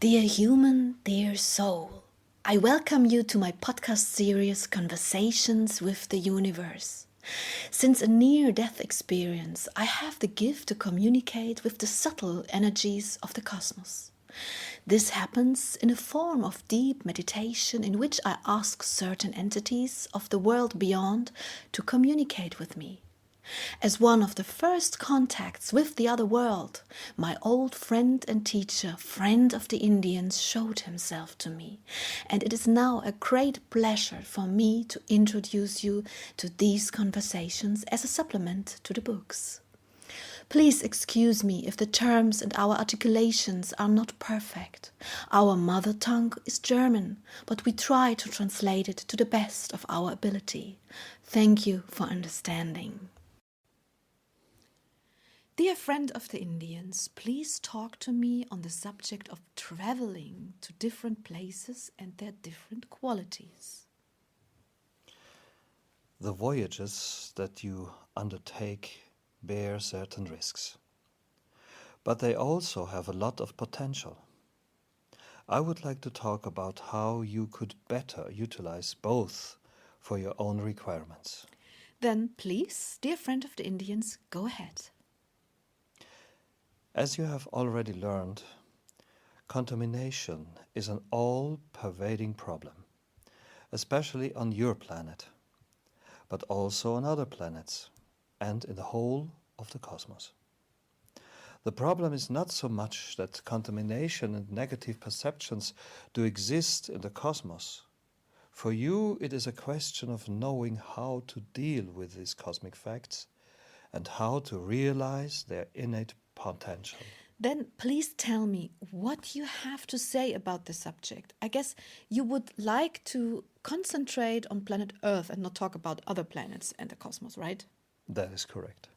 Dear human, dear soul, I welcome you to my podcast series Conversations with the Universe. Since a near-death experience, I have the gift to communicate with the subtle energies of the cosmos. This happens in a form of deep meditation in which I ask certain entities of the world beyond to communicate with me. As one of the first contacts with the other world, my old friend and teacher, friend of the Indians, showed himself to me, and it is now a great pleasure for me to introduce you to these conversations as a supplement to the books. Please excuse me if the terms and our articulations are not perfect. Our mother tongue is German, but we try to translate it to the best of our ability. Thank you for understanding. Dear friend of the Indians, please talk to me on the subject of traveling to different places and their different qualities. The voyages that you undertake bear certain risks, but they also have a lot of potential. I would like to talk about how you could better utilize both for your own requirements. Then please, dear friend of the Indians, go ahead. As you have already learned, contamination is an all-pervading problem, especially on your planet, but also on other planets and in the whole of the cosmos. The problem is not so much that contamination and negative perceptions do exist in the cosmos. For you, it is a question of knowing how to deal with these cosmic facts and how to realize their innate potential. Then please tell me what you have to say about this subject. I guess you would like to concentrate on planet Earth and not talk about other planets and the cosmos, right? That is correct.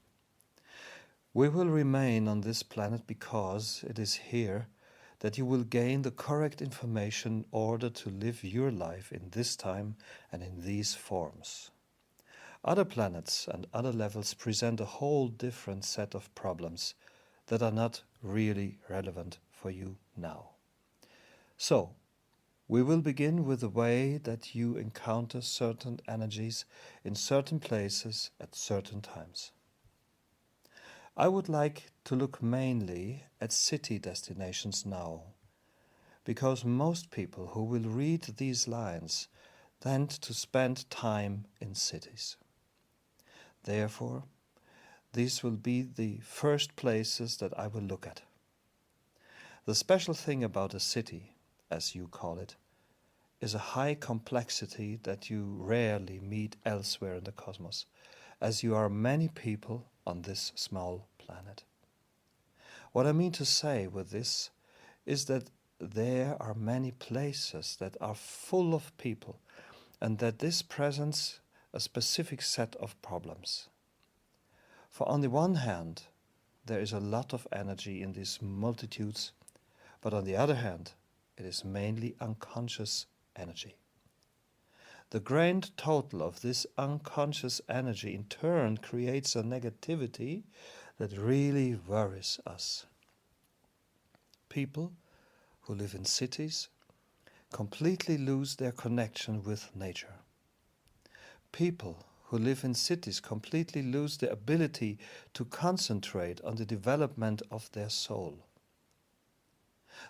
We will remain on this planet because it is here that you will gain the correct information in order to live your life in this time and in these forms. Other planets and other levels present a whole different set of problems that are not really relevant for you now. So, we will begin with the way that you encounter certain energies in certain places at certain times. I would like to look mainly at city destinations now, because most people who will read these lines tend to spend time in cities. Therefore, these will be the first places that I will look at. The special thing about a city, as you call it, is a high complexity that you rarely meet elsewhere in the cosmos, as you are many people on this small planet. What I mean to say with this is that there are many places that are full of people, and that this presents a specific set of problems. For on the one hand, there is a lot of energy in these multitudes, but on the other hand, it is mainly unconscious energy. The grand total of this unconscious energy in turn creates a negativity that really worries us. People who live in cities completely lose their connection with nature. People who live in cities completely lose the ability to concentrate on the development of their soul.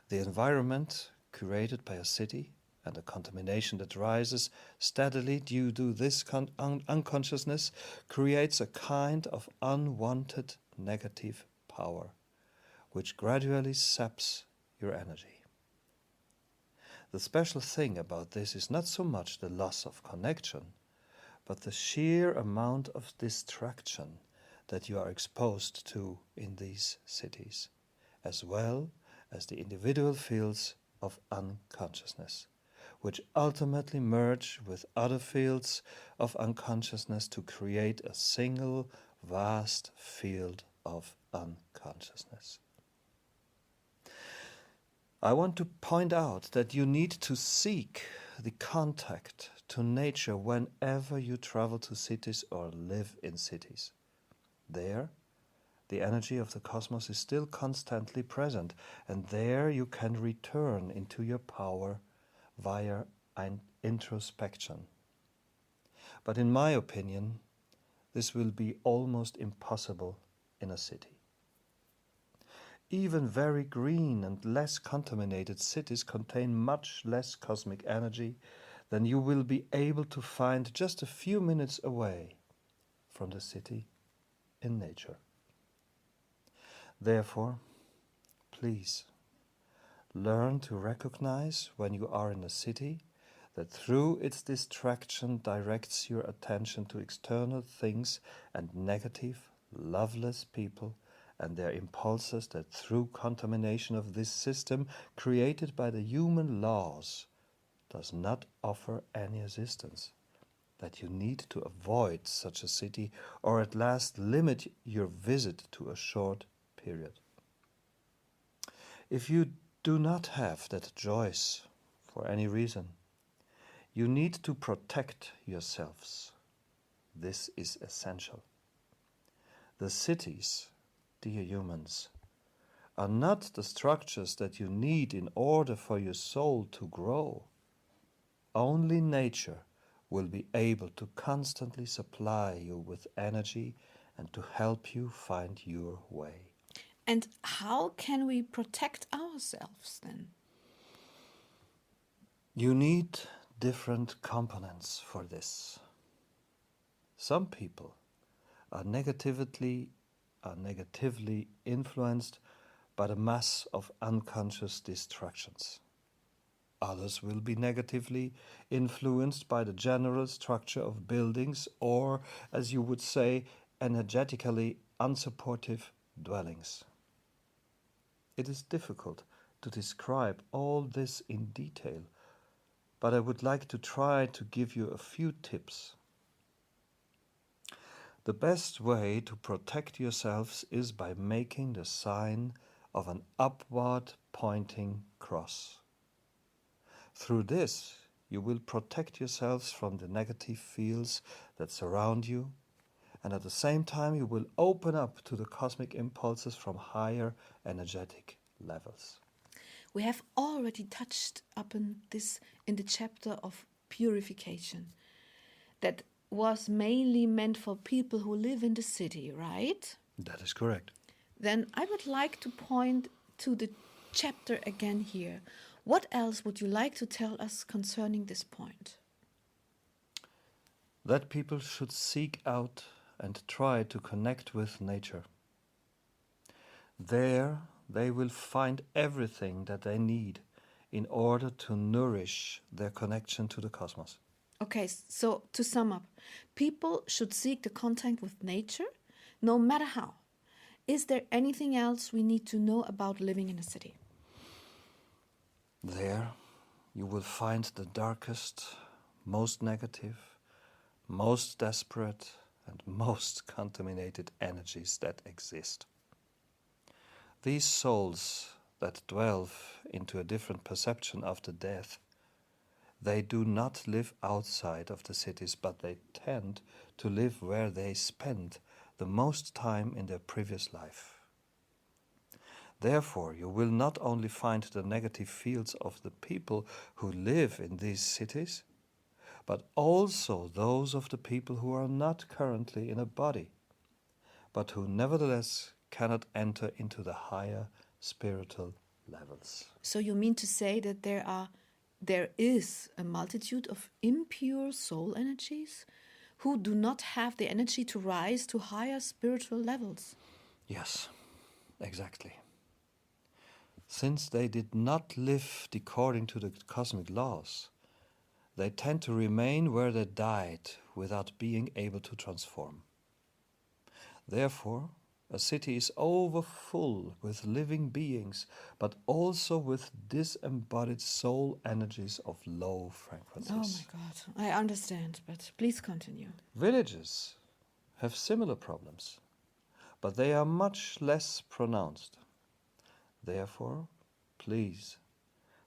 The environment created by a city and the contamination that rises steadily due to this unconsciousness creates a kind of unwanted negative power, which gradually saps your energy. The special thing about this is not so much the loss of connection, but the sheer amount of distraction that you are exposed to in these cities, as well as the individual fields of unconsciousness, which ultimately merge with other fields of unconsciousness to create a single vast field of unconsciousness. I want to point out that you need to seek the contact to nature whenever you travel to cities or live in cities. There, the energy of the cosmos is still constantly present, and there you can return into your power via an introspection. But in my opinion, this will be almost impossible in a city. Even very green and less contaminated cities contain much less cosmic energy than you will be able to find just a few minutes away from the city in nature. Therefore, please learn to recognize when you are in a city that through its distraction directs your attention to external things and negative, loveless people and their impulses that through contamination of this system created by the human laws does not offer any assistance, that you need to avoid such a city or at last limit your visit to a short period. If you do not have that choice for any reason, you need to protect yourselves. This is essential. The cities, dear humans, are not the structures that you need in order for your soul to grow. Only nature will be able to constantly supply you with energy and to help you find your way. And how can we protect ourselves then? You need different components for this. Some people are negatively influenced by the mass of unconscious distractions. Others will be negatively influenced by the general structure of buildings or, as you would say, energetically unsupportive dwellings. It is difficult to describe all this in detail, but I would like to try to give you a few tips. The best way to protect yourselves is by making the sign of an upward pointing cross. Through this, you will protect yourselves from the negative fields that surround you, and at the same time you will open up to the cosmic impulses from higher energetic levels. We have already touched upon this in the chapter of purification. That was mainly meant for people who live in the city, right? That is correct. Then I would like to point to the chapter again here. What else would you like to tell us concerning this point? That people should seek out and try to connect with nature. There they will find everything that they need in order to nourish their connection to the cosmos. Okay, so to sum up, people should seek the contact with nature, no matter how. Is there anything else we need to know about living in a city? There you will find the darkest, most negative, most desperate, and most contaminated energies that exist. These souls that delve into a different perception after death, they do not live outside of the cities, but they tend to live where they spent the most time in their previous life. Therefore, you will not only find the negative fields of the people who live in these cities, but also those of the people who are not currently in a body, but who nevertheless cannot enter into the higher spiritual levels. So you mean to say that there is a multitude of impure soul energies who do not have the energy to rise to higher spiritual levels? Yes, exactly. Since they did not live according to the cosmic laws, they tend to remain where they died without being able to transform. Therefore, a city is overfull with living beings, but also with disembodied soul energies of low frequencies. Oh my God, I understand, but please continue. Villages have similar problems, but they are much less pronounced. Therefore, please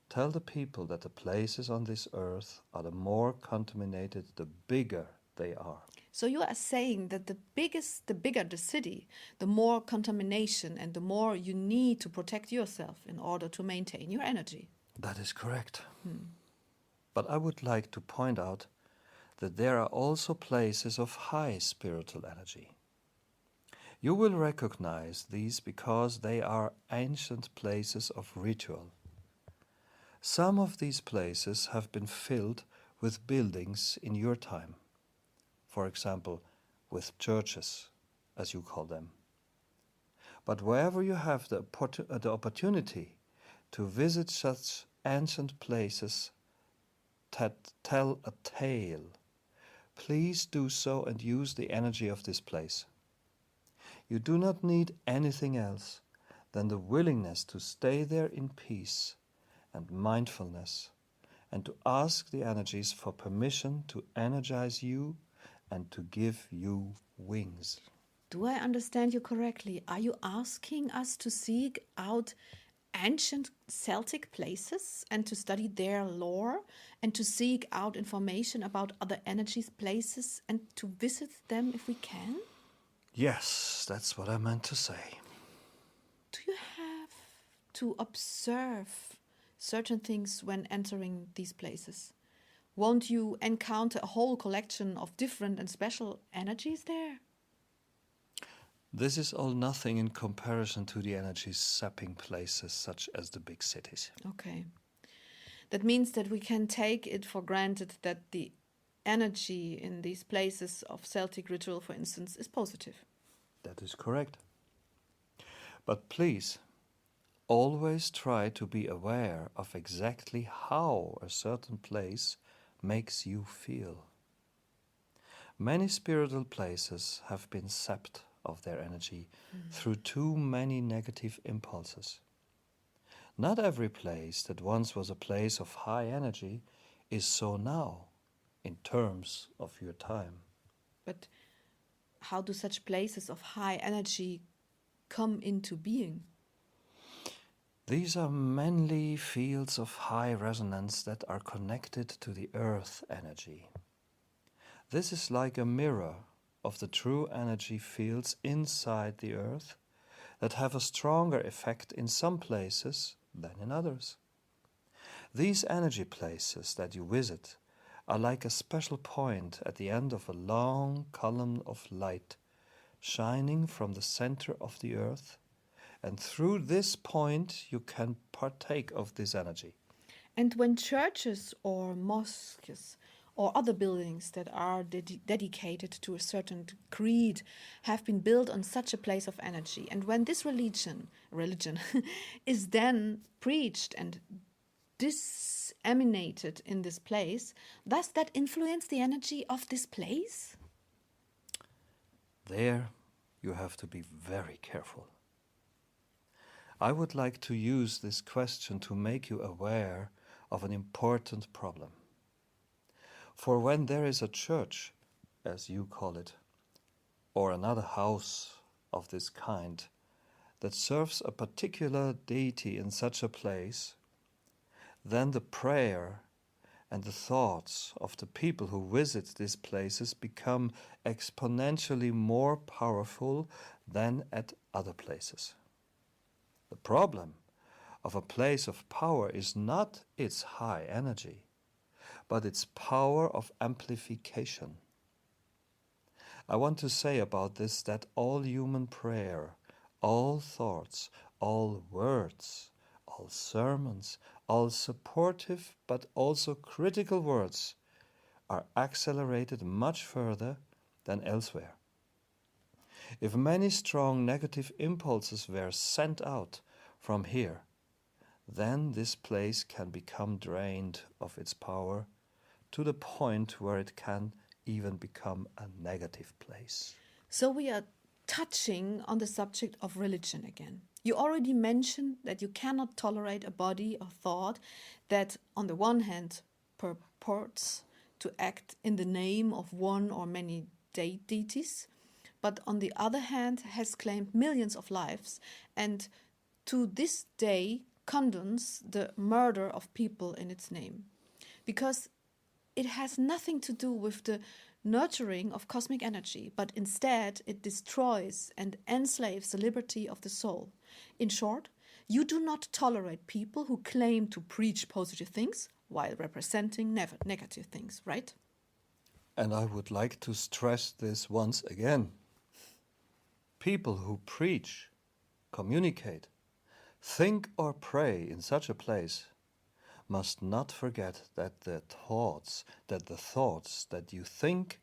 tell the people that the places on this earth are the more contaminated, the bigger they are. So you are saying that the bigger the city, the more contamination and the more you need to protect yourself in order to maintain your energy. That is correct. But I would like to point out that there are also places of high spiritual energy. You will recognize these because they are ancient places of ritual. Some of these places have been filled with buildings in your time. For example, with churches, as you call them. But wherever you have the opportunity to visit such ancient places that tell a tale, please do so and use the energy of this place. You do not need anything else than the willingness to stay there in peace and mindfulness, and to ask the energies for permission to energize you and to give you wings. Do I understand you correctly? Are you asking us to seek out ancient Celtic places and to study their lore and to seek out information about other energies, places, and to visit them if we can? Yes, that's what I meant to say. Do you have to observe certain things when entering these places? Won't you encounter a whole collection of different and special energies there? This is all nothing in comparison to the energy sapping places such as the big cities. Okay. That means that we can take it for granted that the energy in these places of Celtic ritual, for instance, is positive. That is correct. But please, always try to be aware of exactly how a certain place makes you feel. Many spiritual places have been sapped of their energy through too many negative impulses. Not every place that once was a place of high energy is so now, in terms of your time. But how do such places of high energy come into being? These are mainly fields of high resonance that are connected to the earth energy. This is like a mirror of the true energy fields inside the earth that have a stronger effect in some places than in others. These energy places that you visit are like a special point at the end of a long column of light shining from the center of the earth, and through this point you can partake of this energy. And when churches or mosques or other buildings that are dedicated to a certain creed have been built on such a place of energy, and when this religion is then preached and disseminated in this place, does that influence the energy of this place? There you have to be very careful. I would like to use this question to make you aware of an important problem. For when there is a church, as you call it, or another house of this kind that serves a particular deity in such a place, then the prayer and the thoughts of the people who visit these places become exponentially more powerful than at other places. The problem of a place of power is not its high energy, but its power of amplification. I want to say about this that all human prayer, all thoughts, all words, all sermons, all supportive but also critical words are accelerated much further than elsewhere. If many strong negative impulses were sent out from here, then this place can become drained of its power to the point where it can even become a negative place. So we are touching on the subject of religion again. You already mentioned that you cannot tolerate a body or thought that, on the one hand, purports to act in the name of one or many deities, but on the other hand has claimed millions of lives and to this day condones the murder of people in its name. Because it has nothing to do with the nurturing of cosmic energy, but instead it destroys and enslaves the liberty of the soul. In short, you do not tolerate people who claim to preach positive things while representing negative things, right? And I would like to stress this once again. People who preach, communicate, think or pray in such a place must not forget that the thoughts that you think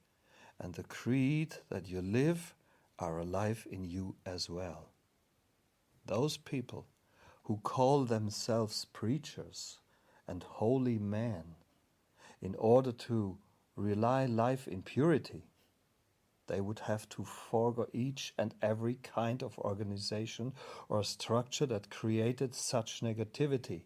and the creed that you live are alive in you as well. Those people who call themselves preachers and holy men in order to rely life in purity, they would have to forego each and every kind of organization or structure that created such negativity.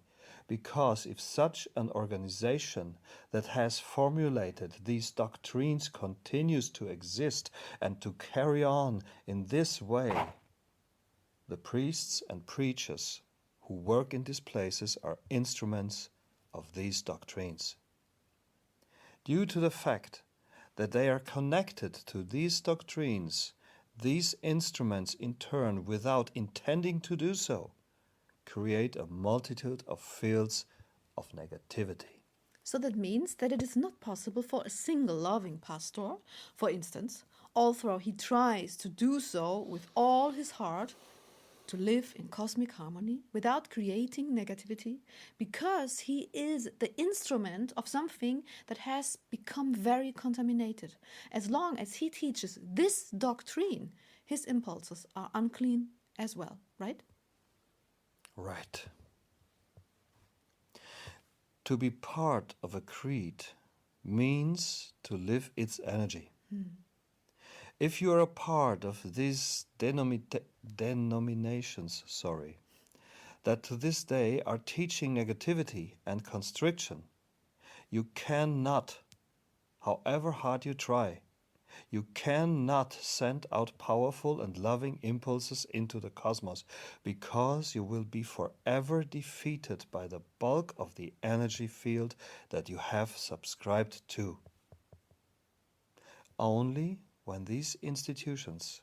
Because if such an organization that has formulated these doctrines continues to exist and to carry on in this way, the priests and preachers who work in these places are instruments of these doctrines. Due to the fact that they are connected to these doctrines, these instruments in turn, without intending to do so, create a multitude of fields of negativity. So that means that it is not possible for a single loving pastor, for instance, although he tries to do so with all his heart, to live in cosmic harmony without creating negativity, because he is the instrument of something that has become very contaminated. As long as he teaches this doctrine, his impulses are unclean as well, right? Right. To be part of a creed means to live its energy. If you are a part of these denominations, that to this day are teaching negativity and constriction, you cannot, however hard you try, you cannot send out powerful and loving impulses into the cosmos, because you will be forever defeated by the bulk of the energy field that you have subscribed to. Only when these institutions,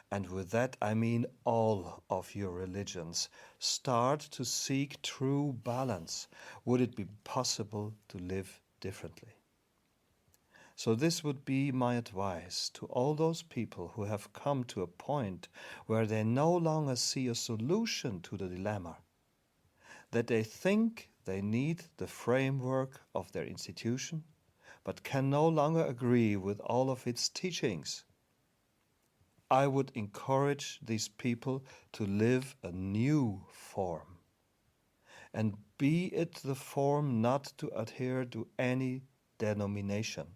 and with that I mean all of your religions, start to seek true balance, would it be possible to live differently. So this would be my advice to all those people who have come to a point where they no longer see a solution to the dilemma, that they think they need the framework of their institution, but can no longer agree with all of its teachings. I would encourage these people to live a new form, and be it the form not to adhere to any denomination.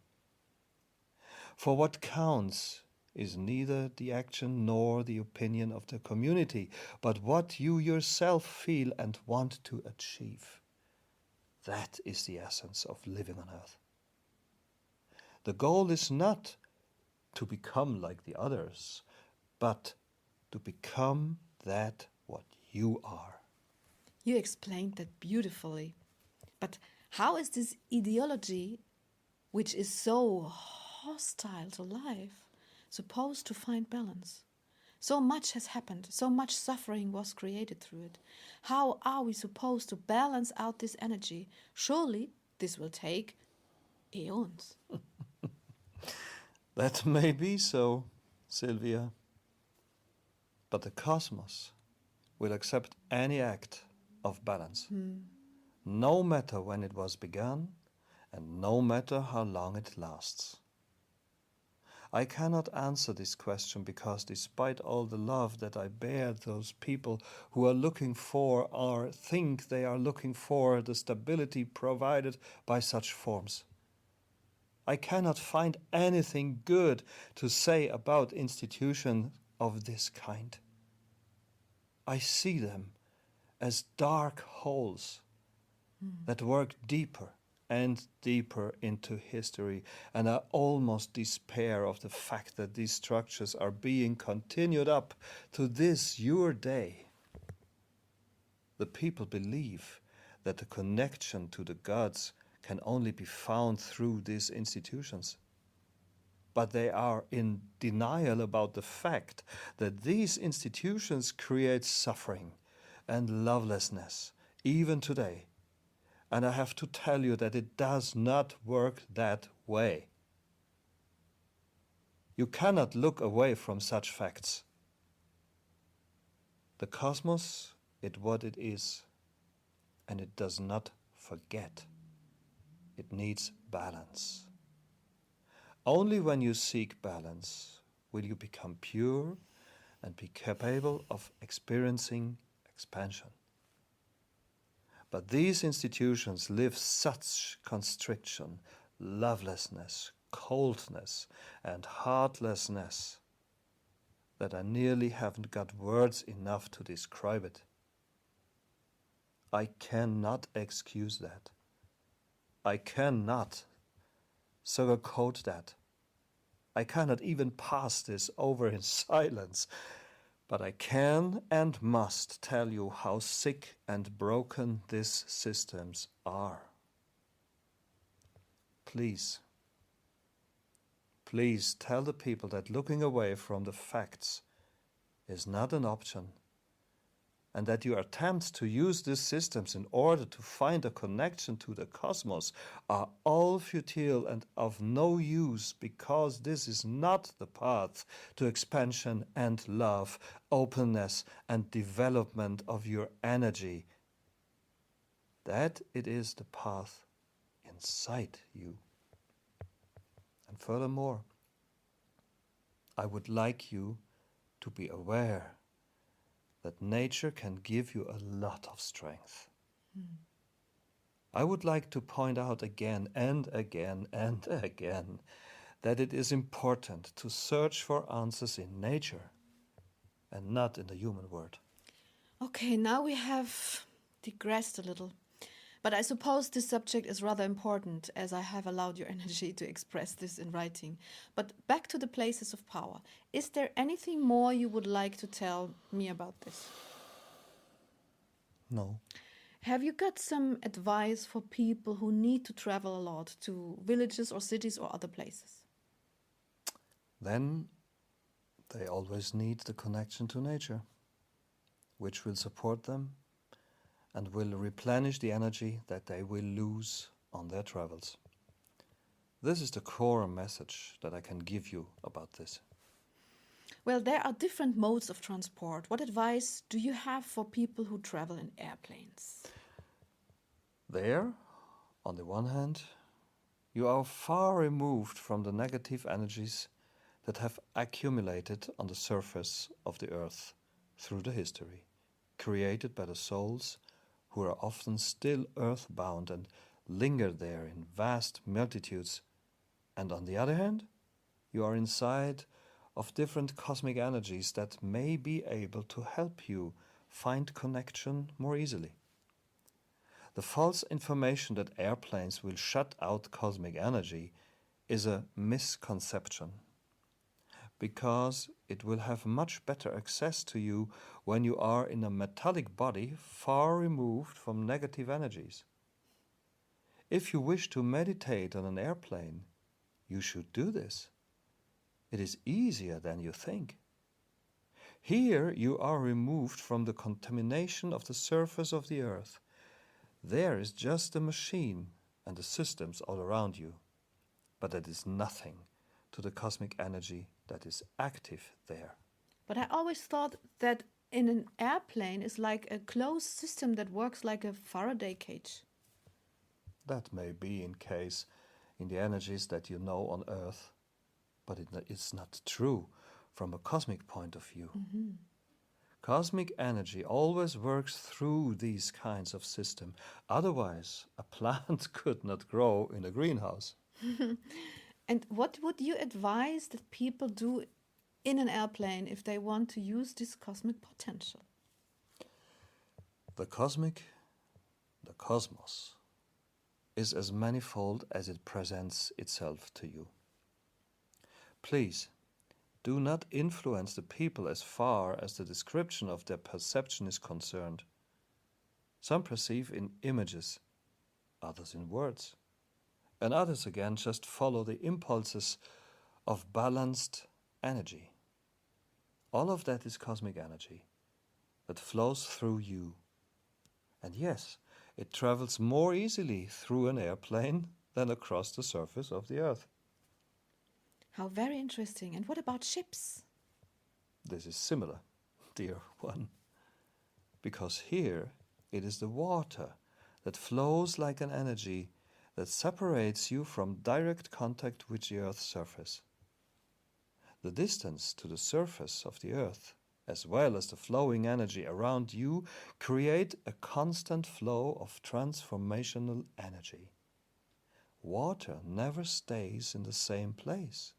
For what counts is neither the action nor the opinion of the community, but what you yourself feel and want to achieve. That is the essence of living on earth. The goal is not to become like the others, but to become that what you are. You explained that beautifully. But how is this ideology, which is so hostile to life, supposed to find balance? So much has happened, so much suffering was created through it. How are we supposed to balance out this energy? Surely this will take eons. That may be so, Sylvia. But the cosmos will accept any act of balance, no matter when it was begun and no matter how long it lasts. I cannot answer this question because despite all the love that I bear those people who are looking for or think they are looking for the stability provided by such forms, I cannot find anything good to say about institutions of this kind. I see them as dark holes that work deeper and deeper into history, and I almost despair of the fact that these structures are being continued up to this your day. The people believe that the connection to the gods can only be found through these institutions. but they are in denial about the fact that these institutions create suffering and lovelessness, even today. And I have to tell you that it does not work that way. You cannot look away from such facts. The cosmos is what it is, and it does not forget. It needs balance. Only when you seek balance will you become pure and be capable of experiencing expansion. But these institutions live such constriction, lovelessness, coldness, and heartlessness that I nearly haven't got words enough to describe it. I cannot excuse that. I cannot sugarcoat that. I cannot even pass this over in silence. But I can and must tell you how sick and broken these systems are. Please tell the people that looking away from the facts is not an option, and that your attempts to use these systems in order to find a connection to the cosmos are all futile and of no use, because this is not the path to expansion and love, openness and development of your energy. That it is the path inside you. And furthermore, I would like you to be aware that nature can give you a lot of strength. I would like to point out again and again and again that it is important to search for answers in nature and not in the human world. Okay, now we have digressed a little. But I suppose this subject is rather important, as I have allowed your energy to express this in writing. But back to the places of power. Is there anything more you would like to tell me about this? No. Have you got some advice for people who need to travel a lot to villages or cities or other places? Then they always need the connection to nature, which will support them and will replenish the energy that they will lose on their travels. This is the core message that I can give you about this. Well, there are different modes of transport. What advice do you have for people who travel in airplanes? There, on the one hand, you are far removed from the negative energies that have accumulated on the surface of the earth through the history, created by the souls who are often still earthbound and linger there in vast multitudes. And on the other hand, you are inside of different cosmic energies that may be able to help you find connection more easily. The false information that airplanes will shut out cosmic energy is a misconception, because it will have much better access to you when you are in a metallic body far removed from negative energies. If you wish to meditate on an airplane, you should do this. It is easier than you think. Here you are removed from the contamination of the surface of the earth. There is just the machine and the systems all around you, but that is nothing to the cosmic energy that is active there. But I always thought that in an airplane is like a closed system that works like a Faraday cage. That may be in case in the energies that you know on Earth, but it's not true from a cosmic point of view. Mm-hmm. Cosmic energy always works through these kinds of systems. Otherwise, a plant could not grow in a greenhouse. And what would you advise that people do in an airplane if they want to use this cosmic potential? The cosmos, is as manifold as it presents itself to you. Please, do not influence the people as far as the description of their perception is concerned. Some perceive in images, others in words, and others again just follow the impulses of balanced energy. All of that is cosmic energy that flows through you. And yes, it travels more easily through an airplane than across the surface of the Earth. How very interesting. And what about ships? This is similar, dear one, because here it is the water that flows like an energy that separates you from direct contact with the Earth's surface. The distance to the surface of the Earth, as well as the flowing energy around you, create a constant flow of transformational energy. Water never stays in the same place.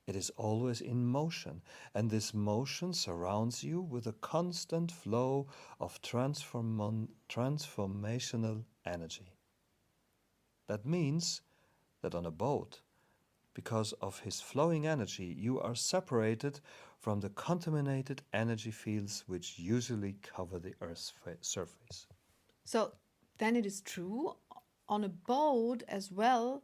It is always in motion, and this motion surrounds you with a constant flow of transformational energy. That means that on a boat, because of his flowing energy, you are separated from the contaminated energy fields which usually cover the Earth's surface. So then it is true on a boat as well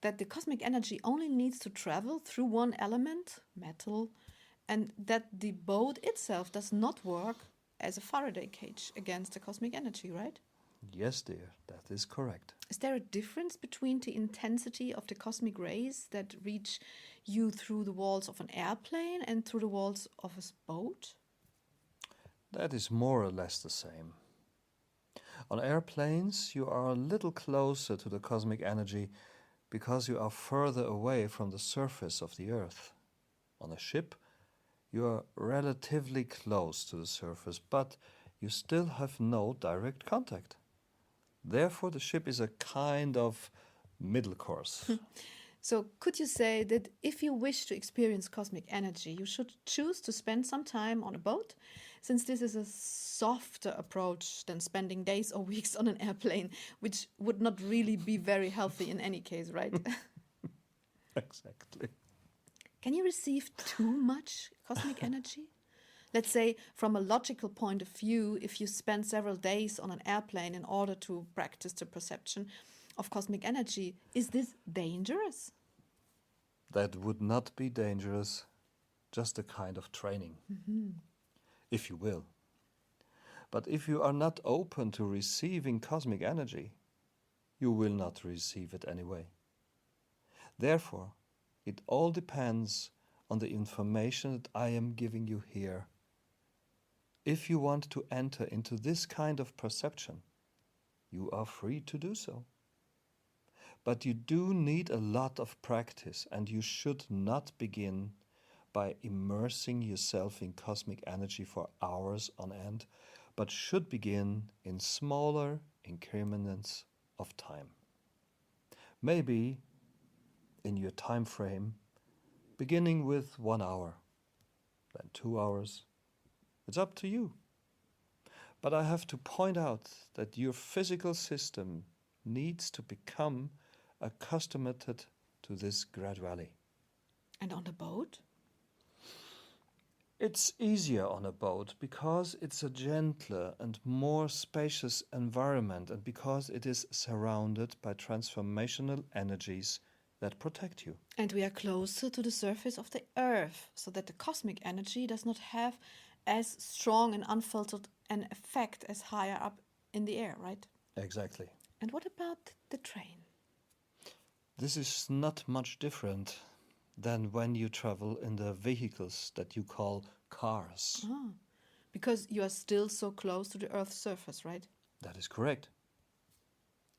that the cosmic energy only needs to travel through one element, metal, and that the boat itself does not work as a Faraday cage against the cosmic energy, right? Yes, dear, that is correct. Is there a difference between the intensity of the cosmic rays that reach you through the walls of an airplane and through the walls of a boat? That is more or less the same. On airplanes, you are a little closer to the cosmic energy because you are further away from the surface of the Earth. On a ship, you are relatively close to the surface, but you still have no direct contact. Therefore, the ship is a kind of middle course. So, could you say that if you wish to experience cosmic energy, you should choose to spend some time on a boat, since this is a softer approach than spending days or weeks on an airplane, which would not really be very healthy in any case, right? Exactly. Can you receive too much cosmic energy? Let's say, from a logical point of view, if you spend several days on an airplane in order to practice the perception of cosmic energy, is this dangerous? That would not be dangerous, just a kind of training, if you will. But if you are not open to receiving cosmic energy, you will not receive it anyway. Therefore, it all depends on the information that I am giving you here. If you want to enter into this kind of perception, you are free to do so. But you do need a lot of practice, and you should not begin by immersing yourself in cosmic energy for hours on end, but should begin in smaller increments of time. Maybe in your time frame, beginning with 1 hour, then 2 hours. It's up to you. But I have to point out that your physical system needs to become accustomed to this gradually. And on the boat? It's easier on a boat because it's a gentler and more spacious environment, and because it is surrounded by transformational energies that protect you. And we are closer to the surface of the Earth, so that the cosmic energy does not have as strong and unfiltered an effect as higher up in the air, right? Exactly. And what about the train? This is not much different than when you travel in the vehicles that you call cars. Because you are still so close to the Earth's surface, right? That is correct.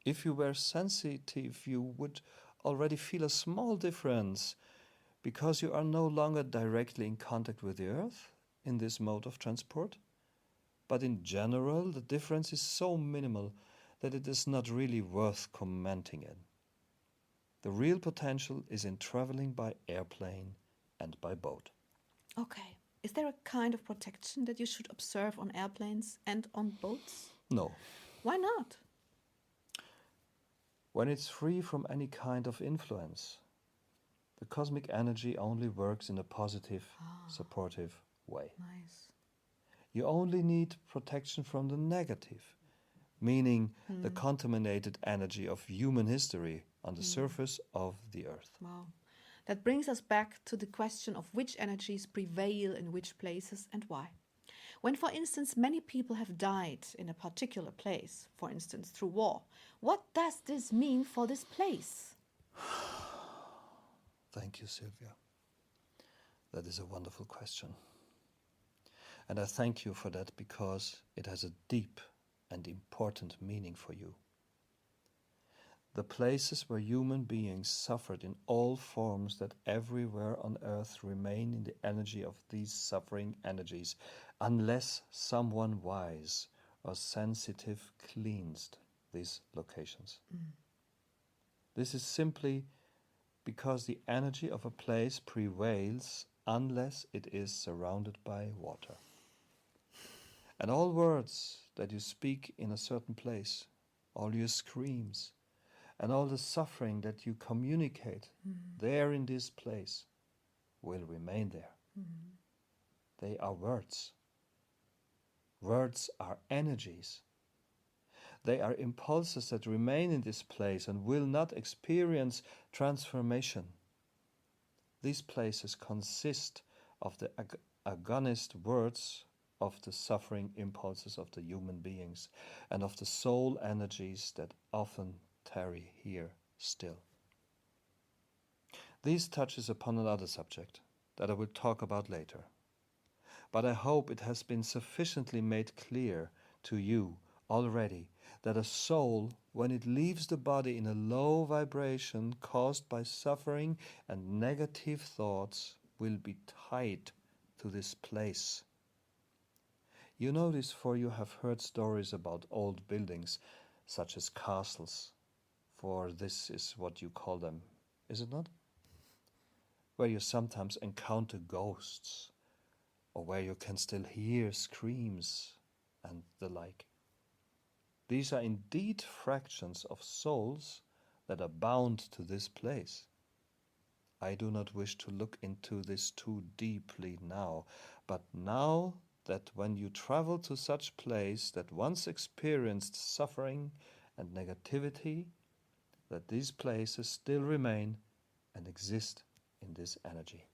If you were sensitive, you would already feel a small difference because you are no longer directly in contact with the Earth in this mode of transport. But in general, the difference is so minimal that it is not really worth commenting on. The real potential is in traveling by airplane and by boat. Okay. Is there a kind of protection that you should observe on airplanes and on boats? No. Why not? When it's free from any kind of influence, the cosmic energy only works in a positive, supportive way. Nice. You only need protection from the negative, meaning the contaminated energy of human history on the surface of the Earth. Wow. That brings us back to the question of which energies prevail in which places and why. When, for instance, many people have died in a particular place, for instance, through war, what does this mean for this place? Thank you, Sylvia. That is a wonderful question. And I thank you for that because it has a deep and important meaning for you. The places where human beings suffered in all forms that everywhere on earth remain in the energy of these suffering energies, unless someone wise or sensitive cleansed these locations. This is simply because the energy of a place prevails unless it is surrounded by water. And all words that you speak in a certain place, all your screams, and all the suffering that you communicate there in this place will remain there. They are words. Words are energies. They are impulses that remain in this place and will not experience transformation. These places consist of the agonist words of the suffering impulses of the human beings and of the soul energies that often tarry here still. This touches upon another subject that I will talk about later. But I hope it has been sufficiently made clear to you already that a soul, when it leaves the body in a low vibration caused by suffering and negative thoughts, will be tied to this place. You know this, for you have heard stories about old buildings, such as castles, for this is what you call them, is it not? Where you sometimes encounter ghosts, or where you can still hear screams and the like. These are indeed fractions of souls that are bound to this place. I do not wish to look into this too deeply now, but now that when you travel to such place that once experienced suffering and negativity, that these places still remain and exist in this energy.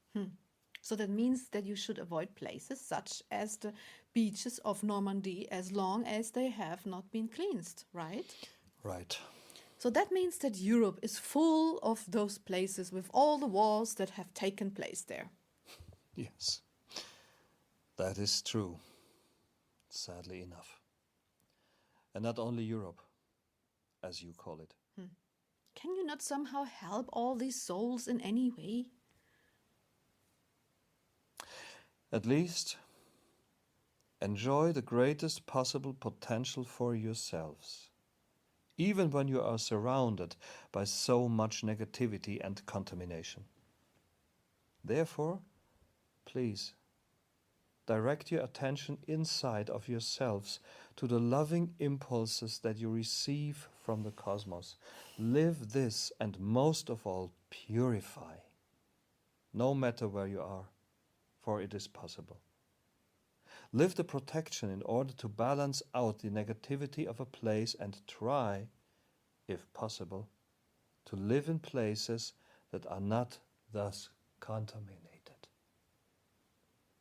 So that means that you should avoid places such as the beaches of Normandy as long as they have not been cleansed, right? Right. So that means that Europe is full of those places with all the wars that have taken place there. Yes. That is true, sadly enough. And not only Europe, as you call it. Can you not somehow help all these souls in any way? At least, enjoy the greatest possible potential for yourselves, even when you are surrounded by so much negativity and contamination. Therefore, please, direct your attention inside of yourselves to the loving impulses that you receive from the cosmos. Live this, and most of all, purify, no matter where you are, for it is possible. Live the protection in order to balance out the negativity of a place, and try, if possible, to live in places that are not thus contaminated.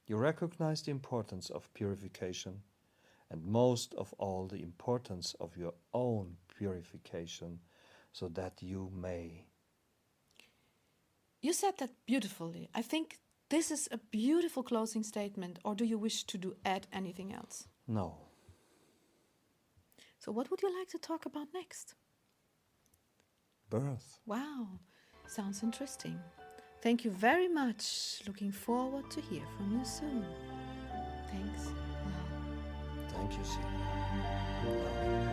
You recognize the importance of purification, and most of all the importance of your own purification, so that you may. You said that beautifully. I think this is a beautiful closing statement, or do you wish to add anything else? No. So what would you like to talk about next? Birth. Wow, sounds interesting. Thank you very much. Looking forward to hear from you soon. Thanks. Love. Thank you, Sylvia. Love.